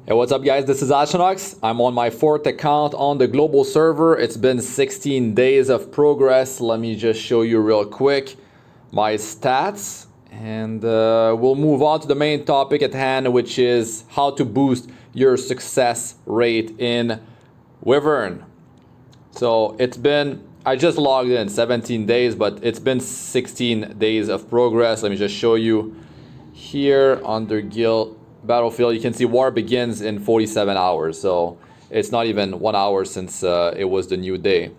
Hey, what's up guys? This is Astranox. I'm on my 4th account on the global server. It's been 16 days of progress. Let me just show you real quick my stats and we'll move on to the main topic at hand, which is how to boost your success rate in Wyvern. So I just logged in 17 days, but it's been 16 days of progress. Let me just show you here under guild battlefield. You can see war begins in 47 hours, so it's not even 1 hour since it was the new day.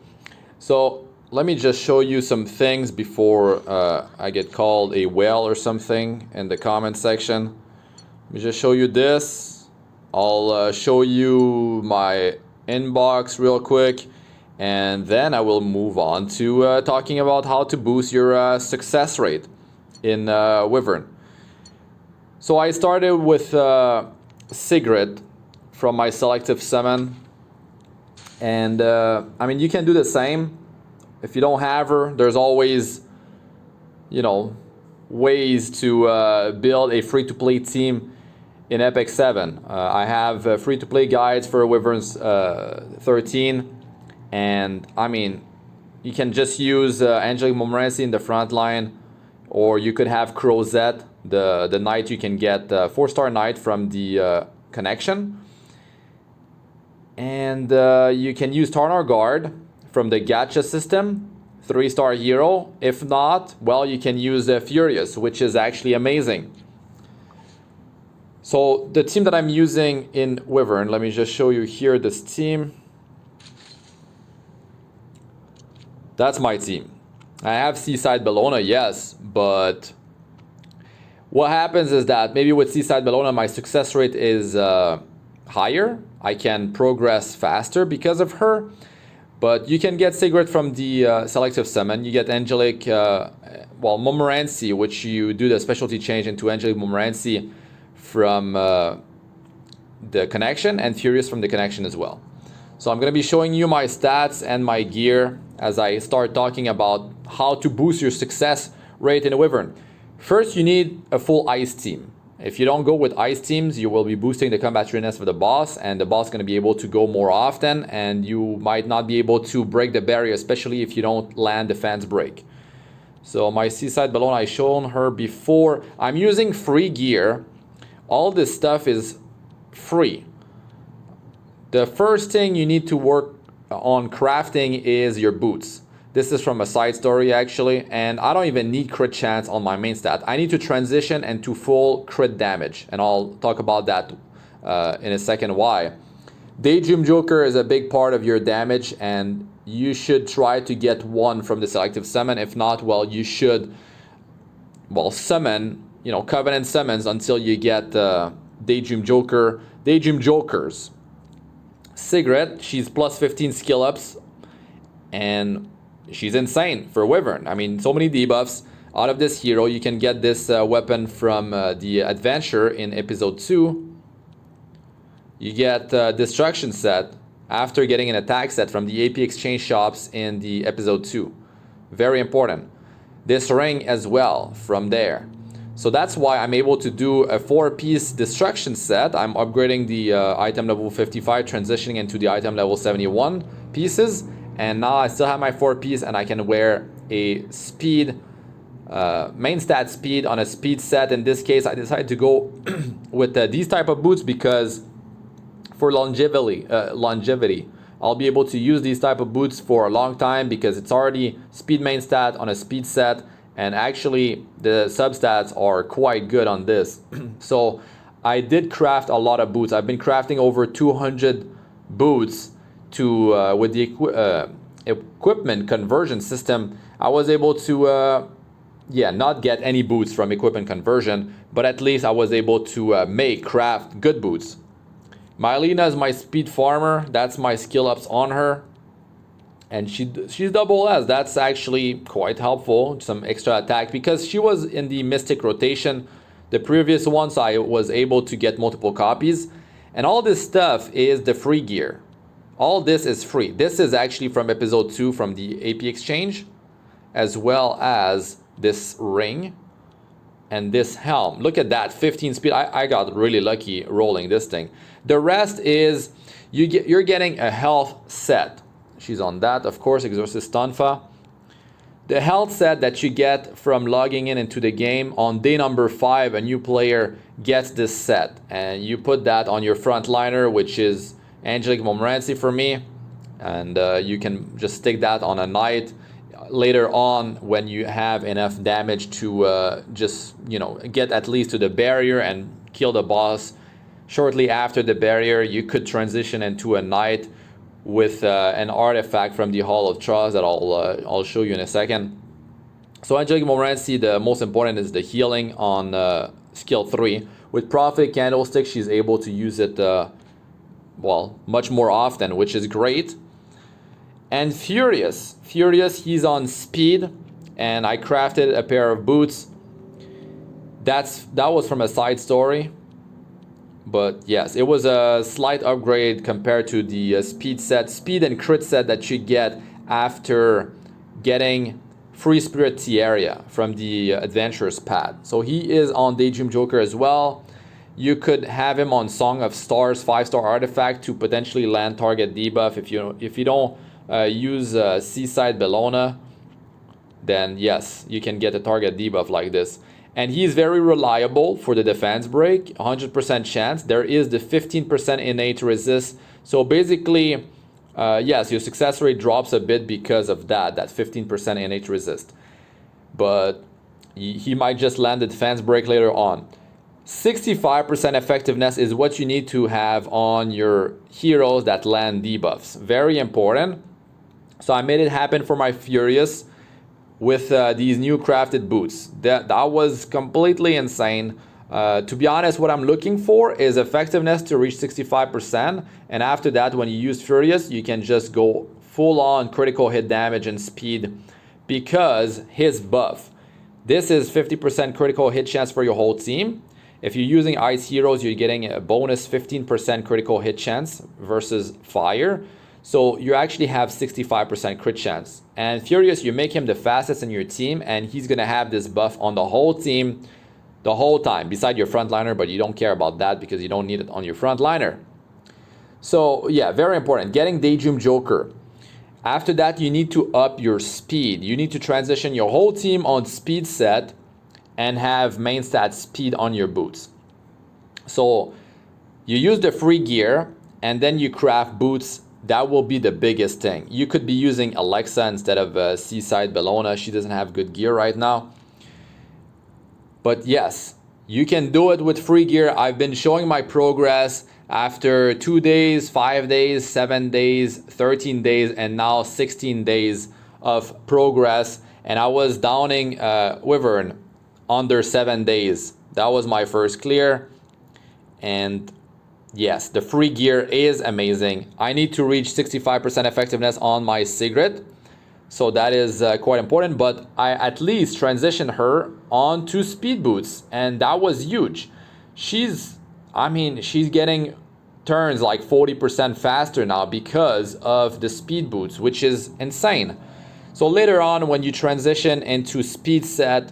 So let me just show you some things before I get called a whale or something in the comment section. Let me just show you this. I'll show you my inbox real quick, and then I will move on to talking about how to boost your success rate in Wyvern. So I started with Sigrid from my selective summon, and I mean, you can do the same. If you don't have her, there's always, ways to build a free-to-play team in Epic 7. I have free-to-play guides for Wyverns 13, and I mean, you can just use Angelica Montmorency in the front line, or you could have Crozet, the knight. You can get 4-star knight from the connection, and you can use Taranor guard from the gacha system, 3-star hero. If not, well, you can use Furious, which is actually amazing. So the team that I'm using in Wyvern, let me just show you here this team. That's my team. I have Seaside Bellona, yes, but what happens is that maybe with Seaside Bellona my success rate is higher. I can progress faster because of her. But you can get Sigrid from the selective summon. You get Angelica, Montmorency, which you do the specialty change into Angelica Montmorency from the connection, and Furious from the connection as well. So I'm going to be showing you my stats and my gear as I start talking about how to boost your success rate in a Wyvern. First, you need a full ice team. If you don't go with ice teams, you will be boosting the combat readiness for the boss, and the boss is going to be able to go more often, and you might not be able to break the barrier, especially if you don't land defense break. So my Seaside Bellona, I shown her before. I'm using free gear. All this stuff is free. The first thing you need to work on crafting is your boots. This is from a side story actually, and I don't even need crit chance on my main stat. I need to transition into full crit damage, and I'll talk about that in a second why. Daydream Joker is a big part of your damage, and you should try to get one from the selective summon. If not, well, you should summon, Covenant summons until you get Daydream Jokers. Sigrid, she's plus 15 skill ups, and she's insane for Wyvern. I mean, so many debuffs. Out of this hero, you can get this weapon from the adventure in episode 2. You get destruction set after getting an attack set from the AP exchange shops in the episode 2. Very important. This ring as well from there. So that's why I'm able to do a 4-piece destruction set. I'm upgrading the item level 55, transitioning into the item level 71 pieces. And now I still have my 4-piece, and I can wear a speed, main stat speed on a speed set. In this case, I decided to go with these type of boots because for longevity, I'll be able to use these type of boots for a long time because it's already speed main stat on a speed set. And actually, the substats are quite good on this. So I did craft a lot of boots. I've been crafting over 200 boots to with the equipment conversion system. I was able to not get any boots from equipment conversion, but at least I was able to craft good boots. My LENA is my speed farmer. That's my skill ups on her. And she's double S. That's actually quite helpful. Some extra attack because she was in the Mystic rotation. The previous ones I was able to get multiple copies. And all this stuff is the free gear. All this is free. This is actually from episode 2 from the AP exchange, as well as this ring. and this helm. Look at that, 15 speed. I got really lucky rolling this thing. The rest is you're getting a health set. She's on that, of course, Exorcist Tonfa. The health set that you get from logging in into the game on day number 5, a new player gets this set, and you put that on your frontliner, which is Angelica Montmorency for me, and you can just stick that on a knight later on when you have enough damage to just, you know, get at least to the barrier and kill the boss. Shortly after the barrier, you could transition into a knight with an artifact from the Hall of Trust that I'll show you in a second. So Angelica Montmorency, the most important is the healing on skill 3. With Prophet Candlestick, she's able to use it well, much more often, which is great. And Furious, he's on speed, and I crafted a pair of boots. That was from a side story, but yes, it was a slight upgrade compared to the speed and crit set that you get after getting Free Spirit Tiara from the Adventurer's Pad. So he is on Daydream Joker as well. You could have him on Song of Stars 5-star artifact to potentially land target debuff. If you don't use Seaside Bellona, then yes, you can get a target debuff like this. And he's very reliable for the defense break, 100% chance. There is the 15% innate resist. So basically, yes, your success rate drops a bit because of that 15% innate resist. But he might just land the defense break later on. 65% effectiveness is what you need to have on your heroes that land debuffs. Very important. So I made it happen for my Furious with these new crafted boots. That was completely insane. To be honest, what I'm looking for is effectiveness to reach 65%. And after that, when you use Furious, you can just go full on critical hit damage and speed because his buff. This is 50% critical hit chance for your whole team. If you're using Ice Heroes, you're getting a bonus 15% critical hit chance versus Fire. So you actually have 65% crit chance. And Furious, you make him the fastest in your team, and he's going to have this buff on the whole team the whole time, beside your frontliner, but you don't care about that because you don't need it on your frontliner. So yeah, very important. Getting Daydream Joker. After that, you need to up your speed. You need to transition your whole team on speed set and have main stat speed on your boots. So you use the free gear and then you craft boots. That will be the biggest thing. You could be using Alexa instead of Seaside Bellona. She doesn't have good gear right now. But yes, you can do it with free gear. I've been showing my progress after 2 days, 5 days, 7 days, 13 days, and now 16 days of progress. And I was downing Wyvern under 7 days. That was my first clear. And yes, the free gear is amazing. I need to reach 65% effectiveness on my Sigrid. So that is quite important, but I at least transitioned her onto speed boots, and that was huge. She's getting turns like 40% faster now because of the speed boots, which is insane. So later on, when you transition into speed set,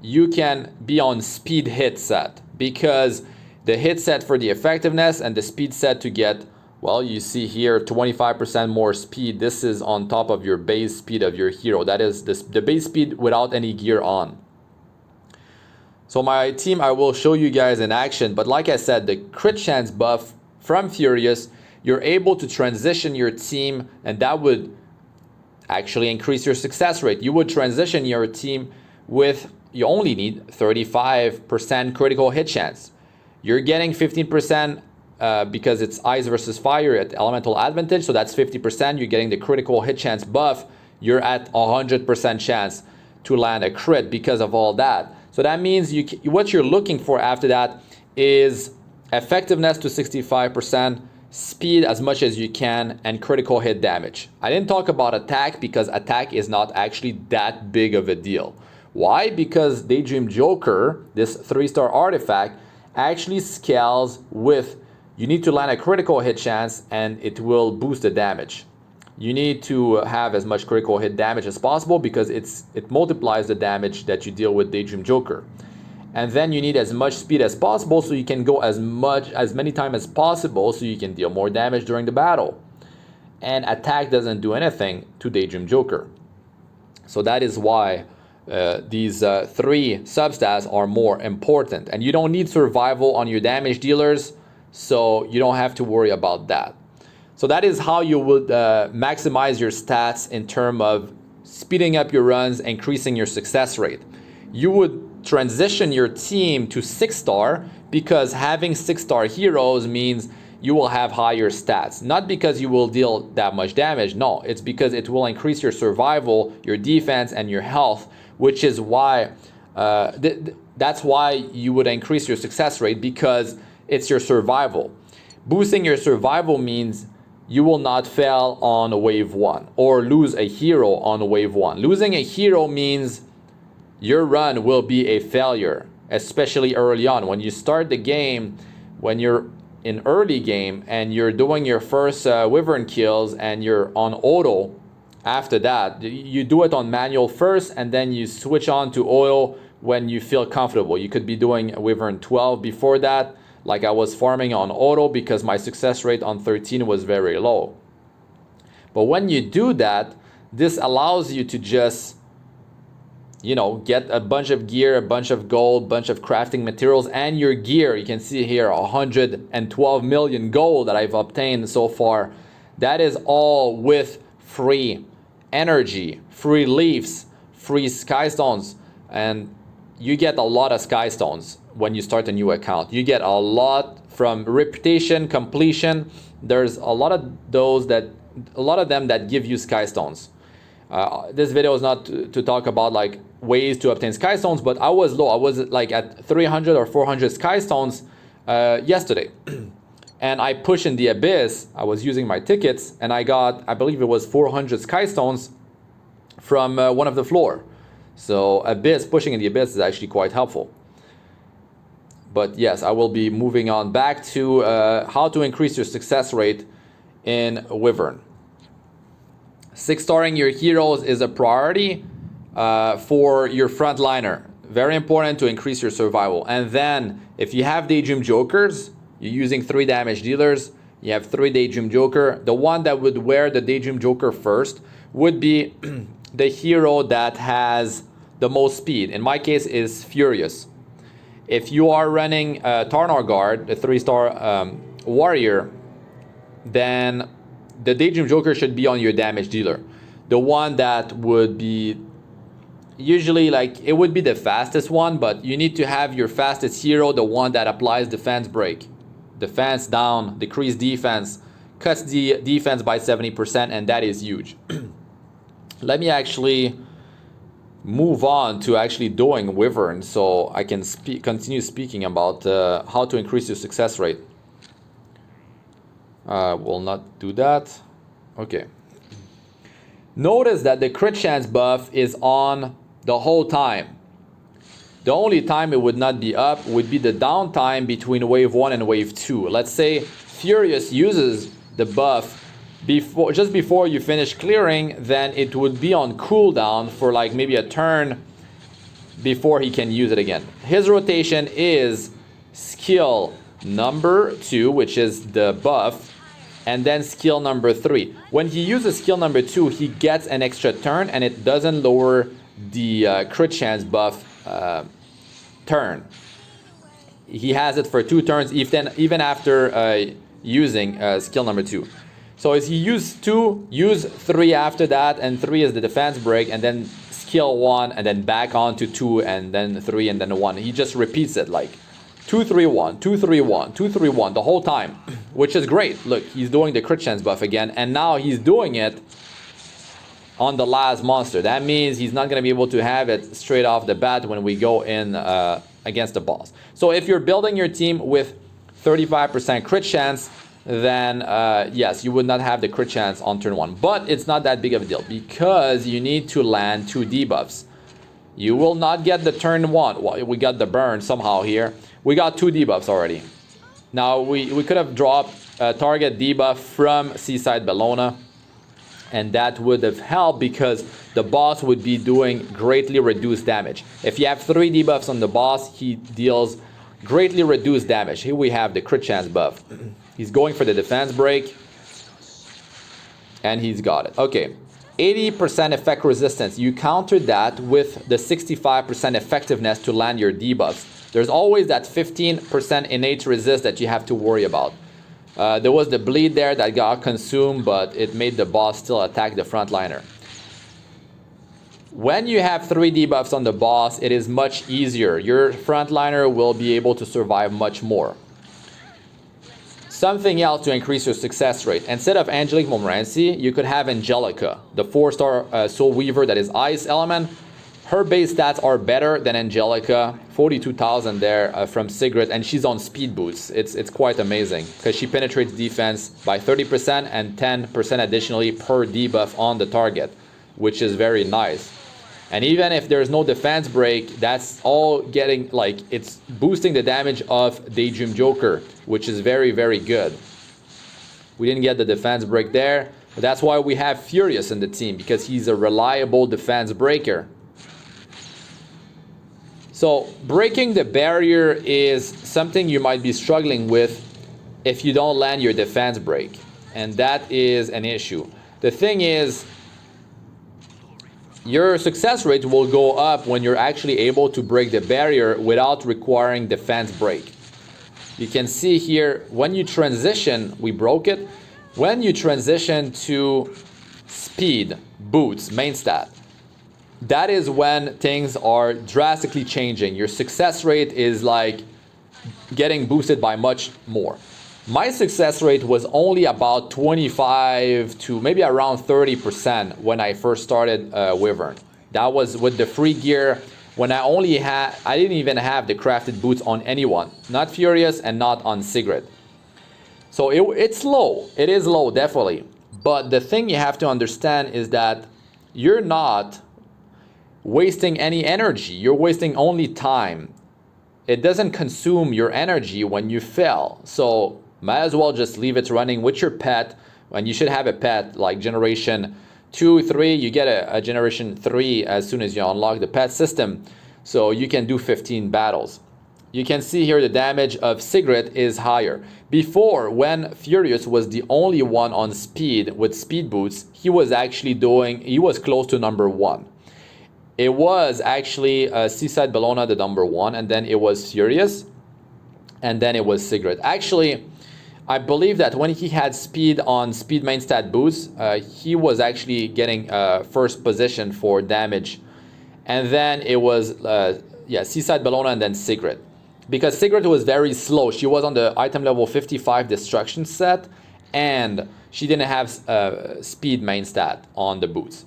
you can be on speed hit set because the hit set for the effectiveness and the speed set to get, well, you see here 25% more speed. This is on top of your base speed of your hero. That is the base speed without any gear on. So my team, I will show you guys in action. But like I said, the crit chance buff from Furious, you're able to transition your team, and that would actually increase your success rate. You would transition your team with, you only need 35% critical hit chance. You're getting 15% because it's ice versus fire at elemental advantage, so that's 50%. You're getting the critical hit chance buff. You're at 100% chance to land a crit because of all that. So that means what you're looking for after that is effectiveness to 65%, speed as much as you can, and critical hit damage. I didn't talk about attack because attack is not actually that big of a deal. Why? Because Daydream Joker, this 3-star artifact, actually scales with, you need to land a critical hit chance and it will boost the damage. You need to have as much critical hit damage as possible because it multiplies the damage that you deal with Daydream Joker. And then you need as much speed as possible so you can go as many times as possible so you can deal more damage during the battle. And attack doesn't do anything to Daydream Joker. So that is why these 3 substats are more important. And you don't need survival on your damage dealers, so you don't have to worry about that. So that is how you would maximize your stats in terms of speeding up your runs, increasing your success rate. You would transition your team to 6-star because having 6-star heroes means you will have higher stats. Not because you will deal that much damage, no, it's because it will increase your survival, your defense, and your health, which is why that's why you would increase your success rate, because it's your survival. Boosting your survival means you will not fail on wave 1 or lose a hero on wave 1. Losing a hero means your run will be a failure, especially early on. When you start the game, when you're in early game and you're doing your first Wyvern kills and you're on auto, after that, you do it on manual first and then you switch on to auto when you feel comfortable. You could be doing Wyvern 12 before that, like I was farming on auto because my success rate on 13 was very low. But when you do that, this allows you to just, you know, get a bunch of gear, a bunch of gold, bunch of crafting materials, and your gear. You can see here 112 million gold that I've obtained so far. That is all with free energy, free leaves, free sky stones, and you get a lot of sky stones when you start a new account. You get a lot from reputation, completion. There's a lot of them that give you sky stones. This video is not to talk about like ways to obtain sky stones, but I was low. I was like at 300 or 400 sky stones yesterday. And I pushed in the abyss. I was using my tickets and I got, I believe it was 400 sky stones from one of the floor. So abyss, pushing in the abyss is actually quite helpful. But yes, I will be moving on back to how to increase your success rate in Wyvern. 6-starring your heroes is a priority for your frontliner. Very important to increase your survival. And then if you have Daydream Jokers, you're using 3 damage dealers, you have 3 Daydream Joker. The one that would wear the Daydream Joker first would be the hero that has the most speed. In my case is Furious. If you are running Taranor Guard, the 3-star warrior, then the Daydream Joker should be on your damage dealer. The one that would be usually like, it would be the fastest one, but you need to have your fastest hero, the one that applies defense break. Defense down, decrease defense, cuts the defense by 70%, and that is huge. Let me actually move on to actually doing Wyvern so I can continue speaking about how to increase your success rate. Will not do that. Okay. Notice that the crit chance buff is on the whole time. The only time it would not be up would be the downtime between wave 1 and wave 2. Let's say Furious uses the buff just before you finish clearing, then it would be on cooldown for like maybe a turn before he can use it again. His rotation is skill number 2, which is the buff, and then skill number 3. When he uses skill number 2, he gets an extra turn and it doesn't lower the crit chance buff turn. He has it for 2 turns even after using skill number 2. So as he used 2, use 3 after that, and 3 is the defense break, and then skill 1, and then back on to 2, and then 3, and then 1. He just repeats it like 2, 3, 1, 2, 3, 1, 2, 3, 1 the whole time, which is great. Look, he's doing the crit chance buff again, and now he's doing it on the last monster. That means he's not going to be able to have it straight off the bat when we go in against the boss. So if you're building your team with 35% crit chance, then yes, you would not have the crit chance on turn 1. But it's not that big of a deal because you need to land 2 debuffs. You will not get the turn 1. Well, we got the burn somehow here. We got 2 debuffs already. Now we could have dropped a target debuff from Seaside Bellona. And that would have helped because the boss would be doing greatly reduced damage. If you have 3 debuffs on the boss, he deals greatly reduced damage. Here we have the crit chance buff. He's going for the defense break. And he's got it. Okay. 80% effect resistance. You countered that with the 65% effectiveness to land your debuffs. There's always that 15% innate resist that you have to worry about. There was the bleed there that got consumed, but it made the boss still attack the frontliner. When you have 3 debuffs on the boss, it is much easier. Your frontliner will be able to survive much more. Something else to increase your success rate. Instead of Angelic Montmorency, you could have Angelica, the 4-star Soul Weaver that is Ice Element. Her base stats are better than Angelica, 42,000 there from Sigrid, and she's on speed boots. It's quite amazing because she penetrates defense by 30% and 10% additionally per debuff on the target, which is very nice. And even if there's no defense break, that's all getting, like, it's boosting the damage of Daydream Joker, which is very, very good. We didn't get the defense break there, but that's why we have Furious in the team, because he's a reliable defense breaker. So breaking the barrier is something you might be struggling with if you don't land your defense break, and that is an issue. The thing is, your success rate will go up when you're actually able to break the barrier without requiring defense break. You can see here, when you transition, we broke it. When you transition to speed, boots, main stat, that is when things are drastically changing. Your success rate is like getting boosted by much more. My success rate was only about 25 to maybe around 30% when I first started Wyvern. That was with the free gear when I didn't even have the crafted boots on anyone. Not Furious and not on Sigrid. So it's low. It is low, definitely. But the thing you have to understand is that you're not wasting any energy. You're wasting only time. It doesn't consume your energy when you fail. So might as well just leave it running with your pet. And you should have a pet like generation 2, 3. You get a generation 3 as soon as you unlock the pet system. So you can do 15 battles. You can see here the damage of Sigrid is higher. Before, when Furious was the only one on speed with speed boots, he was close to number 1. It was actually Seaside Bellona, the number 1, and then it was Furious, and then it was Sigrid. Actually, I believe that when he had speed on speed main stat boots, he was actually getting first position for damage. And then it was, Seaside Bellona and then Sigrid. Because Sigrid was very slow. She was on the item level 55 destruction set, and she didn't have speed main stat on the boots.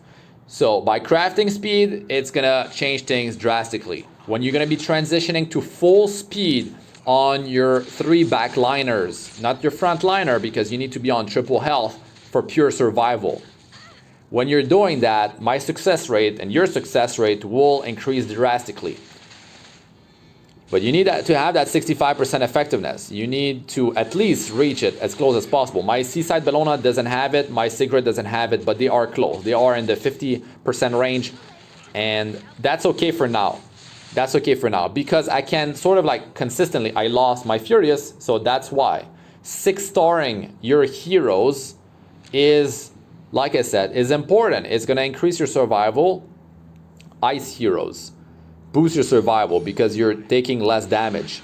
So by crafting speed, it's gonna change things drastically. When you're gonna be transitioning to full speed on your 3 backliners, not your frontliner, because you need to be on triple health for pure survival. When you're doing that, my success rate and your success rate will increase drastically. But you need to have that 65% effectiveness. You need to at least reach it as close as possible. My Seaside Bellona doesn't have it, my Sigrid doesn't have it, but they are close. They are in the 50% range, and that's okay for now. That's okay for now, because I can sort of like consistently, I lost my Furious, so that's why. 6-starring your heroes is, like I said, is important. It's gonna increase your survival. Ice heroes boost your survival because you're taking less damage.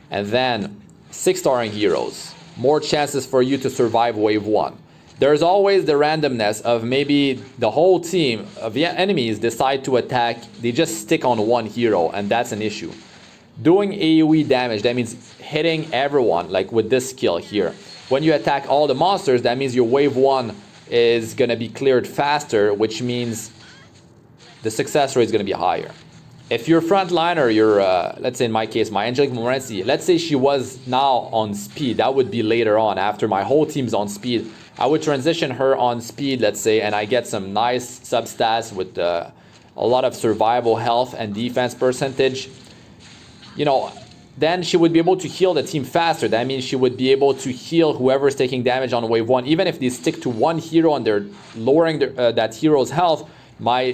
And then 6-starring heroes, more chances for you to survive wave 1. There's always the randomness of maybe the whole team of the enemies decide to attack, they just stick on one hero, and that's an issue. Doing AoE damage, that means hitting everyone, like with this skill here. When you attack all the monsters, that means your wave 1 is gonna be cleared faster, which means the success rate is going to be higher. If your frontliner, let's say in my case, my Angelica Montmorency, let's say she was now on speed, that would be later on after my whole team's on speed. I would transition her on speed, let's say, and I get some nice substats with a lot of survival, health, and defense percentage. You know, then she would be able to heal the team faster. That means she would be able to heal whoever's taking damage on wave 1. Even if they stick to one hero and they're lowering that hero's health, my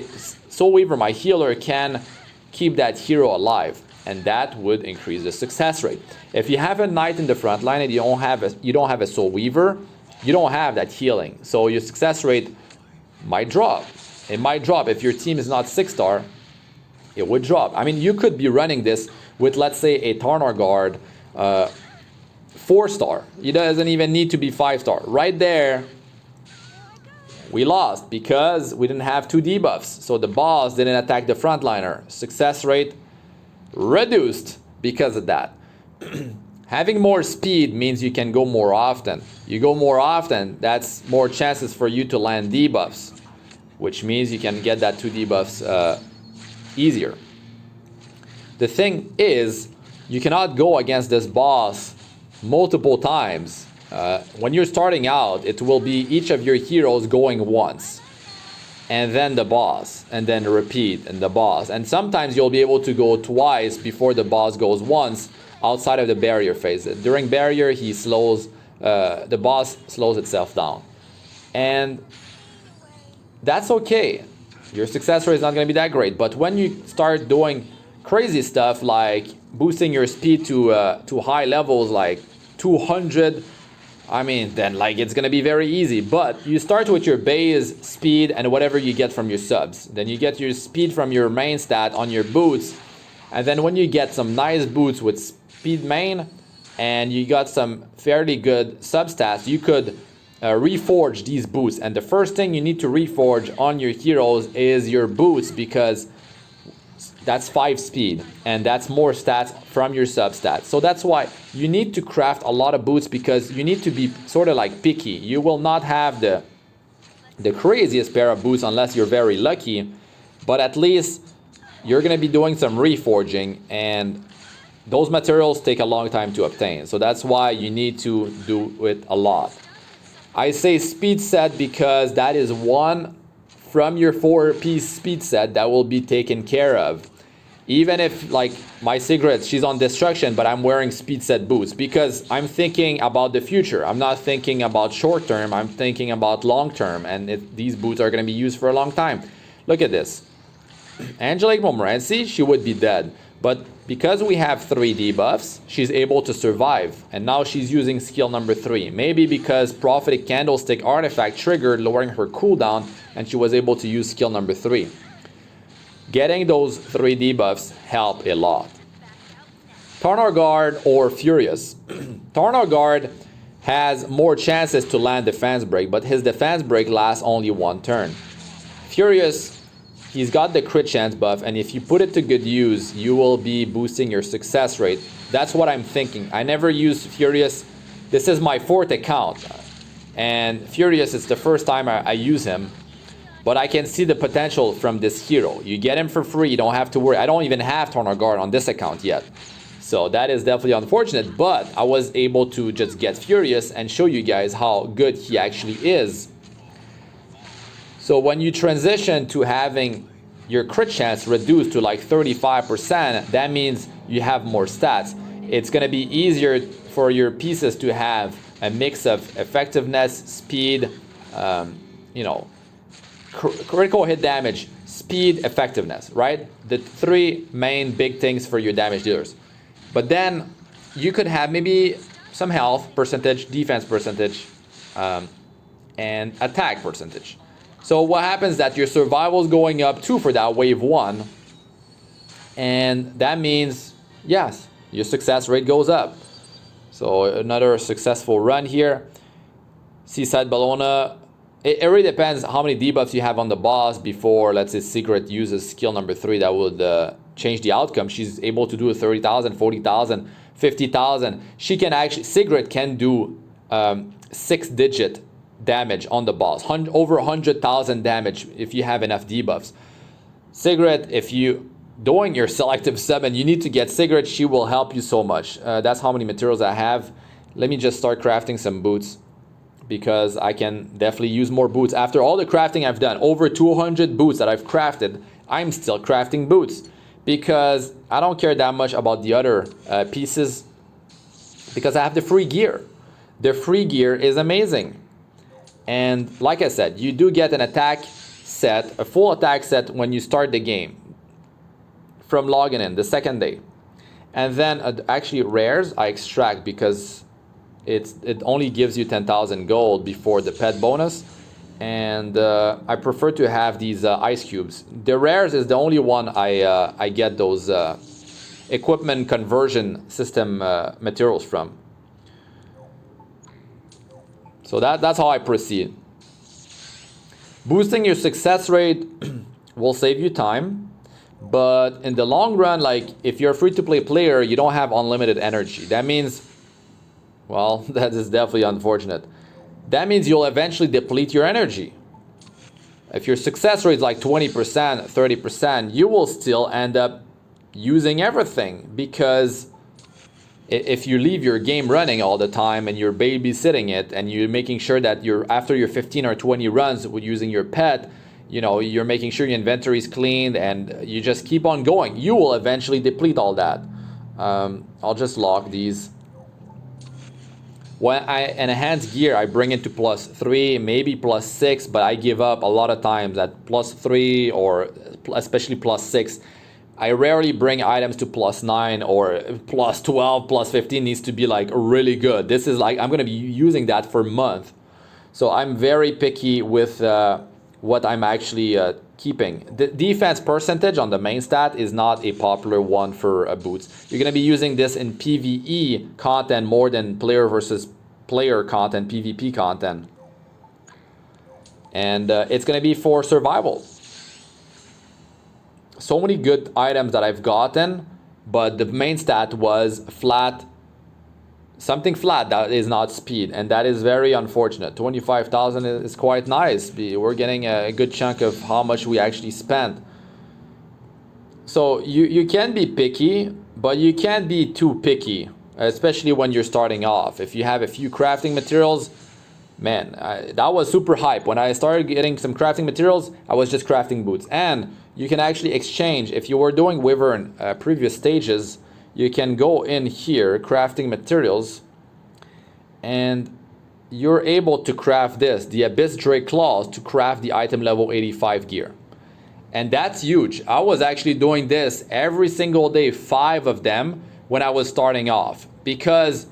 Soul Weaver, my healer, can keep that hero alive. And that would increase the success rate. If you have a knight in the front line and you don't have a Soul Weaver, you don't have that healing. So your success rate might drop. It might drop. If your team is not 6-star, it would drop. I mean, you could be running this with, let's say, a Taranor guard 4-star. It doesn't even need to be 5-star. Right there, we lost because we didn't have 2 debuffs. So the boss didn't attack the frontliner. Success rate reduced because of that. Having more speed means you can go more often. You go more often, that's more chances for you to land debuffs, which means you can get that 2 debuffs easier. The thing is, you cannot go against this boss multiple times. When you're starting out, it will be each of your heroes going once, and then the boss, and then repeat, and the boss. And sometimes you'll be able to go twice before the boss goes once outside of the barrier phase. During barrier, he slows, the boss slows itself down. And that's okay. Your success rate is not going to be that great. But when you start doing crazy stuff like boosting your speed to high levels like 200, I mean, then like it's going to be very easy. But you start with your base speed and whatever you get from your subs. Then you get your speed from your main stat on your boots. And then when you get some nice boots with speed main and you got some fairly good substats, you could reforge these boots. And the first thing you need to reforge on your heroes is your boots, because that's 5 speed and that's more stats from your substats. So that's why you need to craft a lot of boots, because you need to be sort of like picky. You will not have the craziest pair of boots unless you're very lucky, but at least you're going to be doing some reforging, and those materials take a long time to obtain. So that's why you need to do it a lot. I say speed set because that is one from your 4-piece speed set that will be taken care of. Even if, like, my Sigrid, she's on destruction, but I'm wearing speed set boots because I'm thinking about the future. I'm not thinking about short term, I'm thinking about long term, and these boots are going to be used for a long time. Look at this. Angelica Montmorency, she would be dead. But because we have 3 debuffs, she's able to survive. And now she's using skill number 3. Maybe because Prophetic Candlestick artifact triggered, lowering her cooldown, and she was able to use skill number 3. Getting those 3 debuffs help a lot. Taranor Guard or Furious. Taranor Guard has more chances to land defense break, but his defense break lasts only 1 turn. Furious, he's got the crit chance buff, and if you put it to good use, you will be boosting your success rate. That's what I'm thinking. I never used Furious. This is my 4th account, and Furious is the first time I use him. But I can see the potential from this hero. You get him for free, you don't have to worry. I don't even have Taranor Guard on this account yet. So that is definitely unfortunate, but I was able to just get Furious and show you guys how good he actually is. So when you transition to having your crit chance reduced to like 35%, that means you have more stats. It's going to be easier for your pieces to have a mix of effectiveness, speed, you know, critical hit damage, speed, effectiveness, right? The 3 main big things for your damage dealers. But then you could have maybe some health percentage, defense percentage, and attack percentage. So what happens is that your survival is going up too for that wave 1. And that means, yes, your success rate goes up. So another successful run here. Seaside Bellona. It really depends how many debuffs you have on the boss before, let's say, Secret uses skill number 3 that would change the outcome. She's able to do 30,000, 40,000, 50,000. She can actually, Secret can do 6-digit damage on the boss, over 100,000 damage if you have enough debuffs. Sigrid, if you doing your selective summon, you need to get Sigrid. She will help you so much. That's how many materials I have. Let me just start crafting some boots, because I can definitely use more boots. After all the crafting I've done, over 200 boots that I've crafted, I'm still crafting boots. because I don't care that much about the other pieces, because I have the free gear. The free gear is amazing. And like I said, you do get an attack set, a full attack set when you start the game from logging in the second day. And then actually rares I extract because it only gives you 10,000 gold before the pet bonus. And I prefer to have these ice cubes. The rares is the only one I get those equipment conversion system materials from. So that's how I proceed. Boosting your success rate will save you time, but in the long run, like if you're a free-to-play player, you don't have unlimited energy. That means, well, that is definitely unfortunate. That means you'll eventually deplete your energy. If your success rate is like 20%, 30%, you will still end up using everything, because if you leave your game running all the time and you're babysitting it and you're making sure that after your 15 or 20 runs with using your pet, you know, you're making sure your inventory is cleaned and you just keep on going, you will eventually deplete all that. I'll just lock these. When I enhance gear, I bring it to +3, maybe +6, but I give up a lot of times at +3 or especially +6. I rarely bring items to +9 or +12, +15 needs to be like really good. This is like, I'm going to be using that for a month. So I'm very picky with what I'm actually keeping. The defense percentage on the main stat is not a popular one for boots. You're going to be using this in PvE content more than player versus player content, PvP content. And it's going to be for survival. So many good items that I've gotten, but the main stat was flat, something flat that is not speed, and that is very unfortunate. 25,000 is quite nice. We're getting a good chunk of how much we actually spent. So you can be picky, but you can't be too picky, especially when you're starting off. If you have a few crafting materials, man, that was super hype. When I started getting some crafting materials, I was just crafting boots. And you can actually exchange. If you were doing Wyvern previous stages, you can go in here, crafting materials, and you're able to craft this, the Abyss Drake Claws, to craft the item level 85 gear. And that's huge. I was actually doing this every single day, 5 of them, when I was starting off, because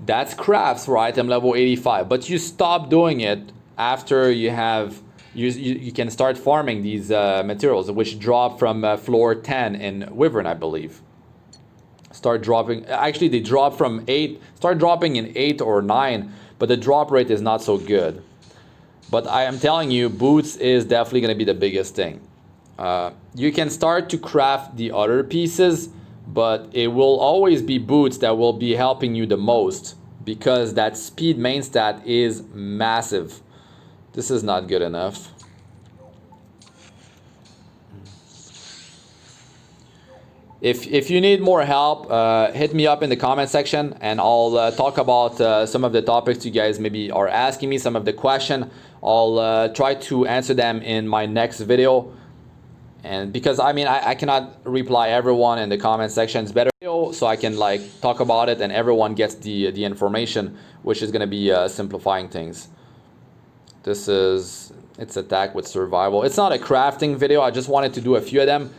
that's crafts for item level 85. But you stop doing it after you have, you can start farming these materials, which drop from floor 10 in Wyvern, I believe. Start dropping, actually they drop from 8, start dropping in 8 or 9, but the drop rate is not so good. But I am telling you, boots is definitely going to be the biggest thing. You can start to craft the other pieces, but it will always be boots that will be helping you the most, because that speed main stat is massive. This is not good enough. If you need more help, hit me up in the comment section, and I'll talk about some of the topics you guys maybe are asking me, some of the question. I'll try to answer them in my next video. And because I cannot reply everyone in the comment section, it's better so I can like talk about it and everyone gets the information, which is going to be simplifying things. This is, it's attack with survival. It's not a crafting video, I just wanted to do a few of them.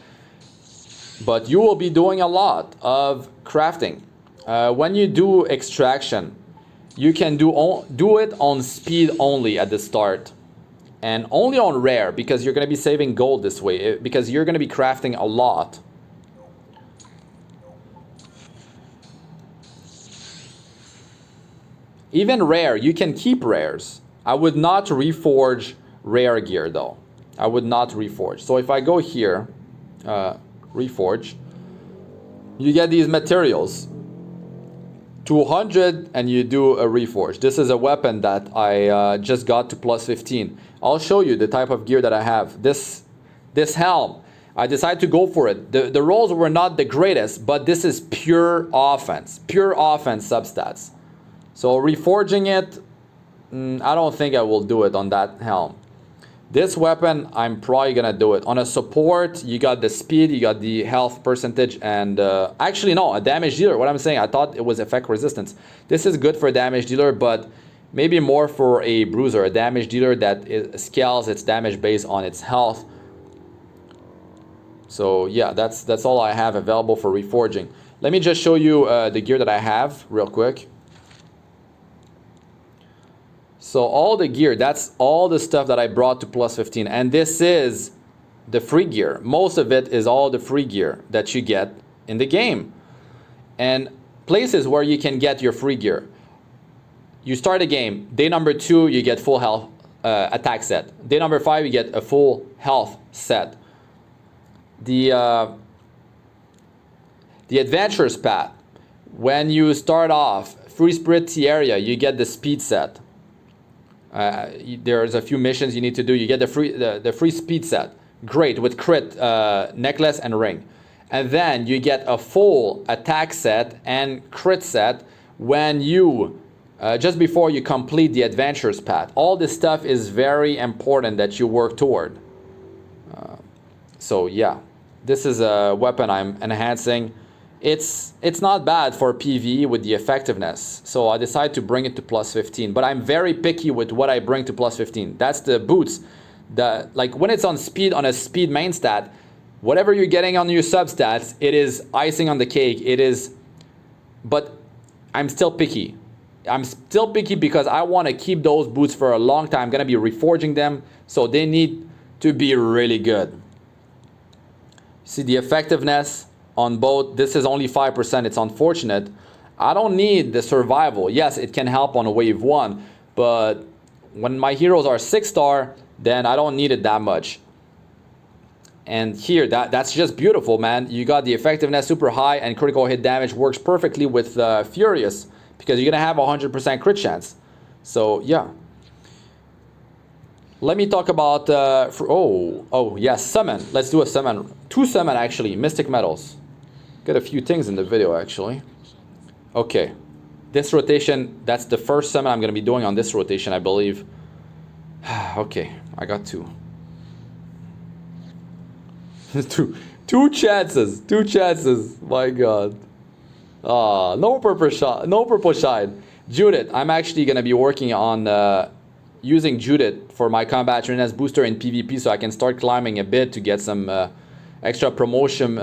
But you will be doing a lot of crafting. When you do extraction, you can do it on speed only at the start. And only on rare, because you're going to be saving gold this way, because you're going to be crafting a lot. Even rare, you can keep rares. I would not reforge rare gear though. I would not reforge. So if I go here, reforge, you get these materials. 200 and you do a reforge. This is a weapon that I just got to +15. I'll show you the type of gear that I have. This helm, I decided to go for it. The rolls were not the greatest, but this is pure offense substats. So reforging it, I don't think I will do it on that helm. This weapon, I'm probably gonna do it. On a support, you got the speed, you got the health percentage, and actually no, a damage dealer. What I'm saying, I thought it was effect resistance. This is good for a damage dealer, but maybe more for a bruiser, a damage dealer that scales its damage based on its health. So yeah, that's all I have available for reforging. Let me just show you the gear that I have real quick. So all the gear, that's all the stuff that I brought to plus 15. And this is the free gear. Most of it is all the free gear that you get in the game. And places where you can get your free gear. You start a game, day number 2, you get full health attack set. Day number 5, you get a full health set. The adventurer's path. When you start off, free spirit tea area, you get the speed set. There's a few missions you need to do. You get the free speed set. Great, with crit, necklace, and ring. And then you get a full attack set and crit set when you, just before you complete the adventurer's path. All this stuff is very important that you work toward. So yeah, this is a weapon I'm enhancing. It's not bad for PvE with the effectiveness, so I decided to bring it to plus 15. But I'm very picky with what I bring to plus 15. That's the boots. Like when it's on speed, on a speed main stat, whatever you're getting on your substats, it is icing on the cake. It is, but I'm still picky. I'm still picky because I want to keep those boots for a long time. I'm gonna be reforging them, so they need to be really good. See the effectiveness on both. This is only 5%. It's unfortunate. I don't need the survival. Yes, it can help on a wave 1, but when my heroes are 6-star, then I don't need it that much. And here, that's just beautiful, man. You got the effectiveness super high, and critical hit damage works perfectly with Furious because you're gonna have 100% crit chance. So yeah. Let me talk about yes, summon. Let's do a summon. 2 summon actually, Mystic Metals. Got a few things in the video actually. Okay, this rotation, that's the first summon I'm gonna be doing on this rotation, I believe. Okay, I got 2. two chances, my god. No purple shine. Judith, I'm actually gonna be working on using Judith for my combat readiness booster in PvP, so I can start climbing a bit to get some extra promotion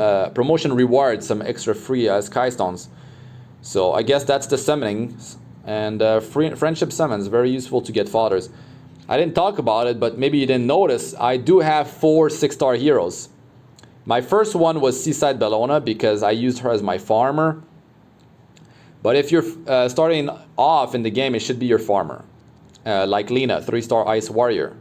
rewards, some extra free sky stones. So I guess that's the summoning. And friendship summons, very useful to get fodders. I didn't talk about it, but maybe you didn't notice, I do have 4 6-star heroes. My first one was Seaside Bellona because I used her as my farmer. But if you're starting off in the game, it should be your farmer. Like LENA, 3-star Ice Warrior.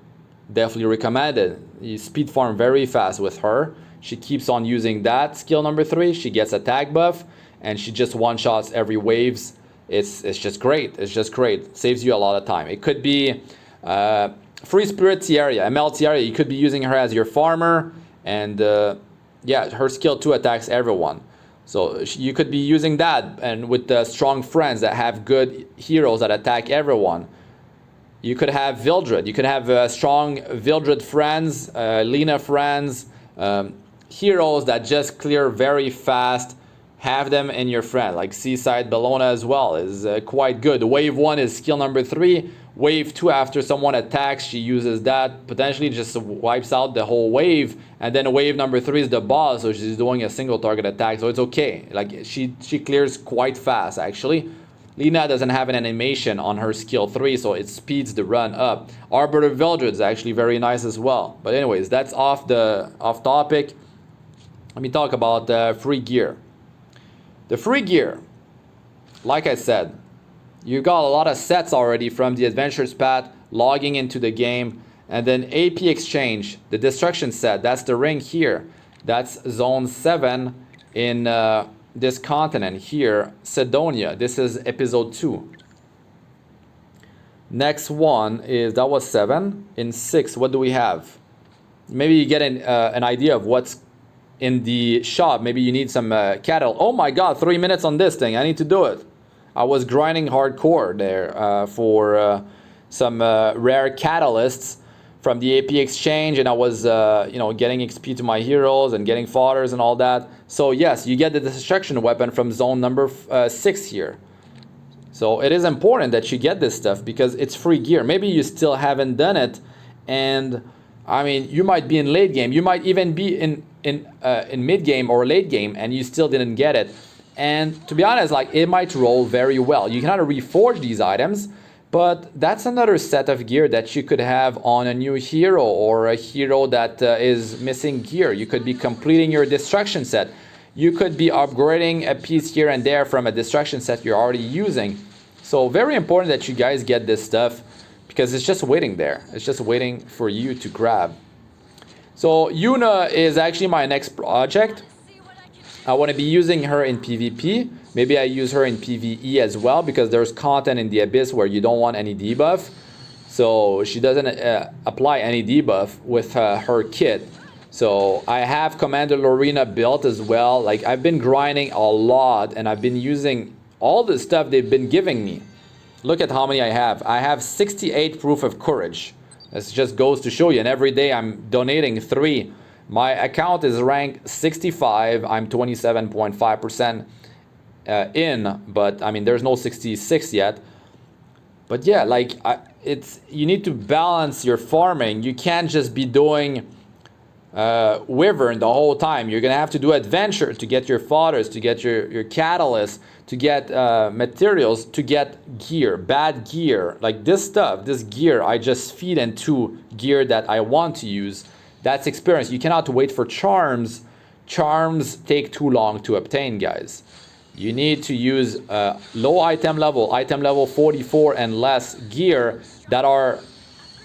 Definitely recommended. You speed farm very fast with her. She keeps on using that skill number 3. She gets attack buff, and she just one-shots every waves. It's just great. It's just great. Saves you a lot of time. It could be Free Spirit Tiaria, ML Tiaria. You could be using her as your farmer, and yeah, her skill 2 attacks everyone. So you could be using that, and with the strong friends that have good heroes that attack everyone. You could have Vildred. You could have strong Vildred friends, LENA friends, heroes that just clear very fast. Have them in your friend. Like Seaside Bellona as well is quite good. Wave 1 is skill number 3. Wave 2, after someone attacks, she uses that. Potentially just wipes out the whole wave. And then wave number 3 is the boss, so she's doing a single target attack. So it's okay. Like she clears quite fast actually. LENA doesn't have an animation on her skill 3, so it speeds the run up. Arbiter Vildred is actually very nice as well. But anyways, that's off topic. Let me talk about free gear. The free gear, like I said, you got a lot of sets already from the Adventurer's Path, logging into the game, and then AP Exchange, the Destruction set, that's the ring here. That's Zone 7 in this continent here, Sidonia. This is Episode 2. Next one is, that was 7. In 6, what do we have? Maybe you get an idea of what's in the shop. Maybe you need some cattle. Oh my god, 3 minutes on this thing. I need to do it. I was grinding hardcore there for some rare catalysts from the AP exchange, and I was you know, getting XP to my heroes and getting fodders and all that. So yes, you get the destruction weapon from zone number 6 here. So it is important that you get this stuff because it's free gear. Maybe you still haven't done it, and I mean, you might be in late game, you might even be in mid game or late game, and you still didn't get it. And to be honest, like, it might roll very well. You cannot reforge these items, but that's another set of gear that you could have on a new hero or a hero that is missing gear. You could be completing your destruction set. You could be upgrading a piece here and there from a destruction set you're already using. So very important that you guys get this stuff because it's just waiting there. It's just waiting for you to grab. So Yuna is actually my next project. I want to be using her in PvP. Maybe I use her in PvE as well because there's content in the Abyss where you don't want any debuff. So she doesn't apply any debuff with her kit. So I have Commander Lorena built as well. Like, I've been grinding a lot and I've been using all the stuff they've been giving me. Look at how many I have. I have 68 proof of courage. This just goes to show you. And every day I'm donating 3. My account is ranked 65. I'm 27.5% in, but I mean, there's no 66 yet. But yeah, like, you need to balance your farming. You can't just be doing Wyvern the whole time. You're gonna have to do adventure to get your fodders, to get your catalysts, to get materials, to get gear, bad gear. Like this stuff, this gear, I just feed into gear that I want to use. That's experience. You cannot wait for charms. Charms take too long to obtain, guys. You need to use low item level 44 and less gear that are,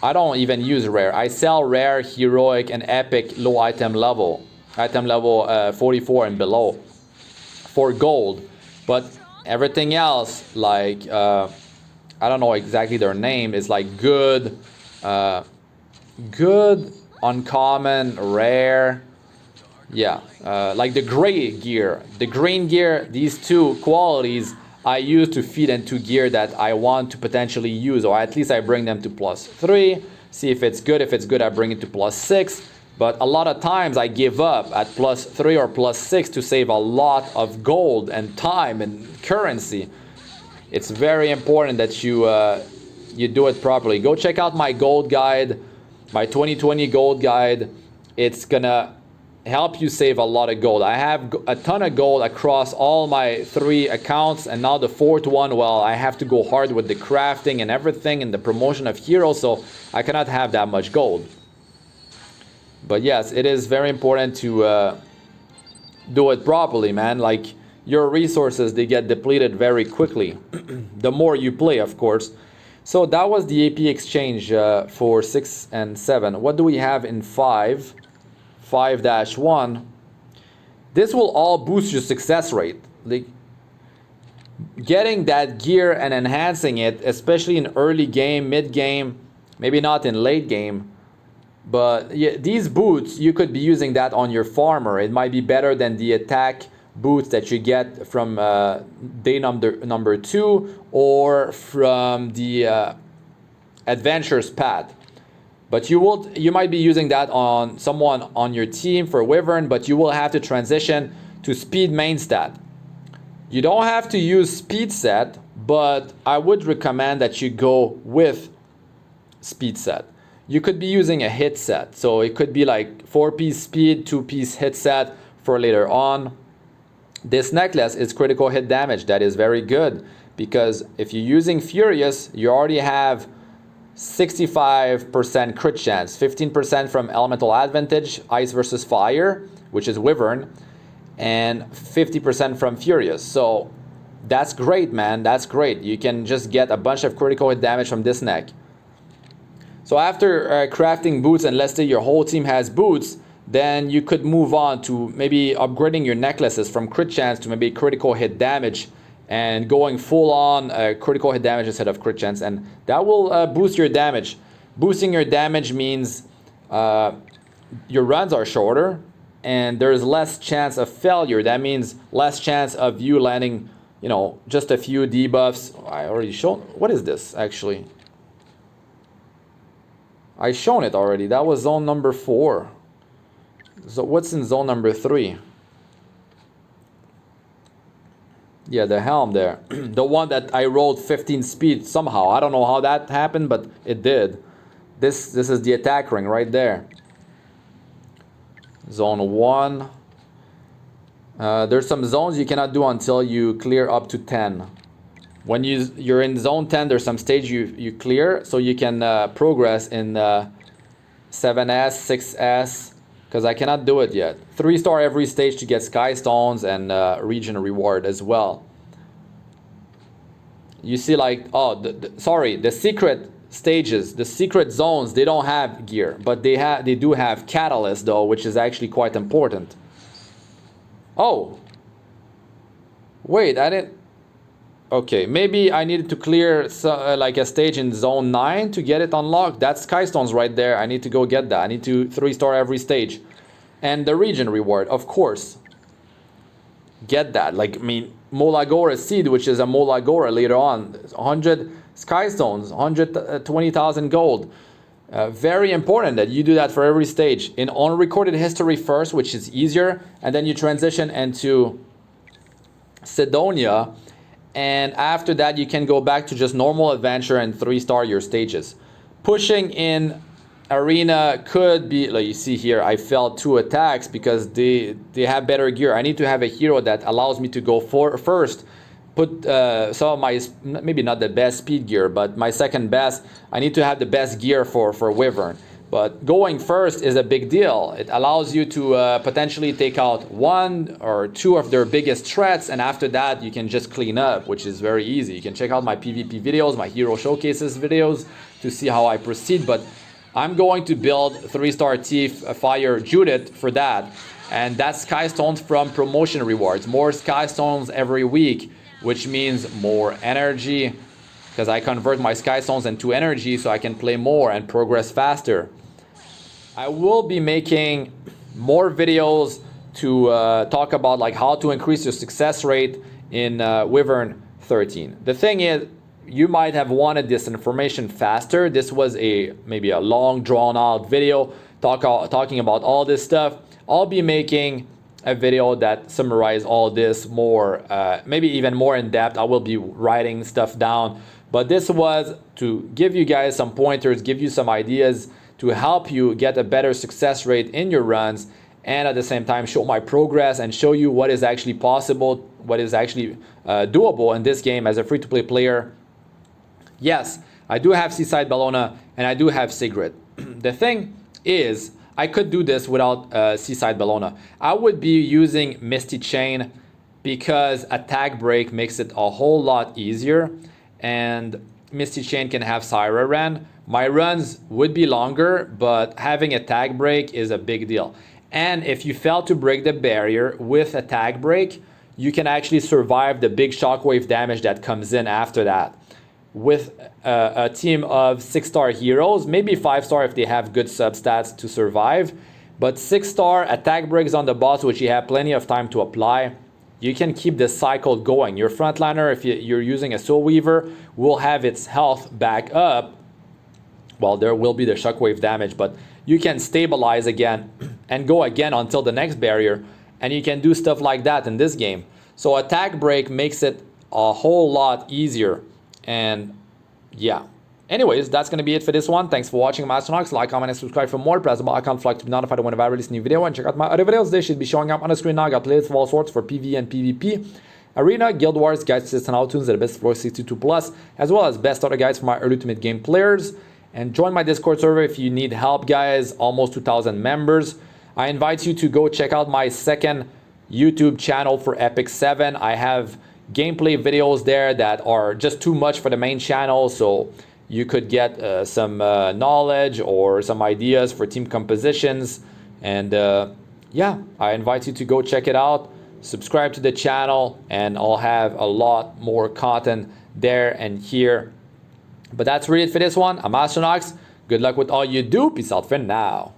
I don't even use rare. I sell rare, heroic, and epic low item level 44 and below for gold. But everything else, like I don't know exactly their name, is like good, uncommon, rare. Yeah, like the gray gear, the green gear, these two qualities I use to feed into gear that I want to potentially use, or at least I bring them to +3, see if it's good. If it's good, I bring it to +6. But a lot of times I give up at +3 or +6 to save a lot of gold and time and currency. It's very important that you do it properly. Go check out my gold guide, my 2020 gold guide. It's gonna help you save a lot of gold. I have a ton of gold across all my 3 accounts, and now the 4th one, well, I have to go hard with the crafting and everything and the promotion of heroes, so I cannot have that much gold. But yes, it is very important to do it properly, man. Like, your resources, they get depleted very quickly the more you play, of course. So that was the AP exchange for 6 and 7. What do we have in 5? 5-1. This will all boost your success rate. Like, getting that gear and enhancing it, especially in early game, mid game, maybe not in late game, but yeah, these boots, you could be using that on your farmer. It might be better than the attack boots that you get from day number 2 or from the adventures path. But you might be using that on someone on your team for Wyvern, but you will have to transition to speed main stat. You don't have to use speed set, but I would recommend that you go with speed set. You could be using a hit set, so it could be like 4-piece speed, 2-piece hit set for later on. This necklace is critical hit damage. That is very good because if you're using Furious, you already have 65% crit chance, 15% from elemental advantage, ice versus fire, which is Wyvern, and 50% from Furious. So that's great, man. That's great. You can just get a bunch of critical hit damage from this neck. So after crafting boots, and let's say your whole team has boots, then you could move on to maybe upgrading your necklaces from crit chance to maybe critical hit damage, and going full on critical hit damage instead of crit chance, and that will boost your damage. Boosting your damage means your runs are shorter and there's less chance of failure. That means less chance of you landing, you know, just a few debuffs. I already showed. What is this actually? I shown it already. That was zone number 4. So what's in zone number 3? Yeah, the helm there. The one that I rolled 15 speed somehow. I don't know how that happened, but it did. This is the attack ring right there. Zone 1. There's some zones you cannot do until you clear up to 10. When you're in zone 10, there's some stage you clear, so you can progress in 7S, 6S, because I cannot do it yet. 3-star every stage to get sky stones and region reward as well. You see, like, oh, sorry, the secret stages, the secret zones, they don't have gear, but they do have catalyst though, which is actually quite important. Oh, wait, I didn't. Okay, maybe I needed to clear like a stage in zone 9 to get it unlocked. That's sky stones right there. I need to go get that. I need to 3-star every stage. And the region reward, of course. Get that. Like, I mean, MolaGora seed, which is a MolaGora later on. 100 sky stones, 120,000 gold. Very important that you do that for every stage. In unrecorded history first, which is easier. And then you transition into Sidonia. And after that, you can go back to just normal adventure and 3-star your stages. Pushing in arena could be, like you see here, I failed 2 attacks because they have better gear. I need to have a hero that allows me to go first. Put some of my, maybe not the best speed gear, but my second best. I need to have the best gear for Wyvern. But going first is a big deal. It allows you to potentially take out 1 or 2 of their biggest threats, and after that you can just clean up, which is very easy. You can check out my PvP videos, my hero showcases videos to see how I proceed, but I'm going to build 3-star Thief Fire Judith for that. And that's sky stones from promotion rewards. More sky stones every week, which means more energy, because I convert my sky stones into energy so I can play more and progress faster. I will be making more videos to talk about like how to increase your success rate in Wyvern 13. The thing is, you might have wanted this information faster. This was maybe a long drawn out video talking about all this stuff. I'll be making a video that summarizes all this more, maybe even more in depth. I will be writing stuff down. But this was to give you guys some pointers, give you some ideas to help you get a better success rate in your runs, and at the same time show my progress and show you what is actually possible, what is actually doable in this game as a free-to-play player. Yes, I do have Seaside Bellona and I do have Sigrid. The thing is, I could do this without Seaside Bellona. I would be using Misty Chain because Attack Break makes it a whole lot easier, and Misty Chain can have Syra Ran. My runs would be longer, but having Attack Break is a big deal. And if you fail to break the barrier with Attack Break, you can actually survive the big shockwave damage that comes in after that. With a team of 6-star heroes, maybe 5-star if they have good substats to survive, but 6-star Attack Breaks on the boss, which you have plenty of time to apply. You can keep this cycle going. Your frontliner, if you're using a Soul Weaver, will have its health back up. Well, there will be the shockwave damage, but you can stabilize again and go again until the next barrier, and you can do stuff like that in this game. So Attack Break makes it a whole lot easier, and yeah. Anyways, that's going to be it for this one. Thanks for watching. I'm Astranox. Like, comment, and subscribe for more. Press the bell icon flag to be notified whenever I release a new video. And check out my other videos. They should be showing up on the screen now. I got playlists of all sorts for PvE and PvP. Arena, Guild Wars, guides, tips, and how-tos that are best for 62+, as well as best other guides for my early to mid-game players. And join my Discord server if you need help, guys. Almost 2,000 members. I invite you to go check out my second YouTube channel for Epic 7. I have gameplay videos there that are just too much for the main channel, so you could get some knowledge or some ideas for team compositions. And yeah, I invite you to go check it out. Subscribe to the channel, and I'll have a lot more content there and here. But that's really it for this one. I'm Astranox. Good luck with all you do. Peace out for now.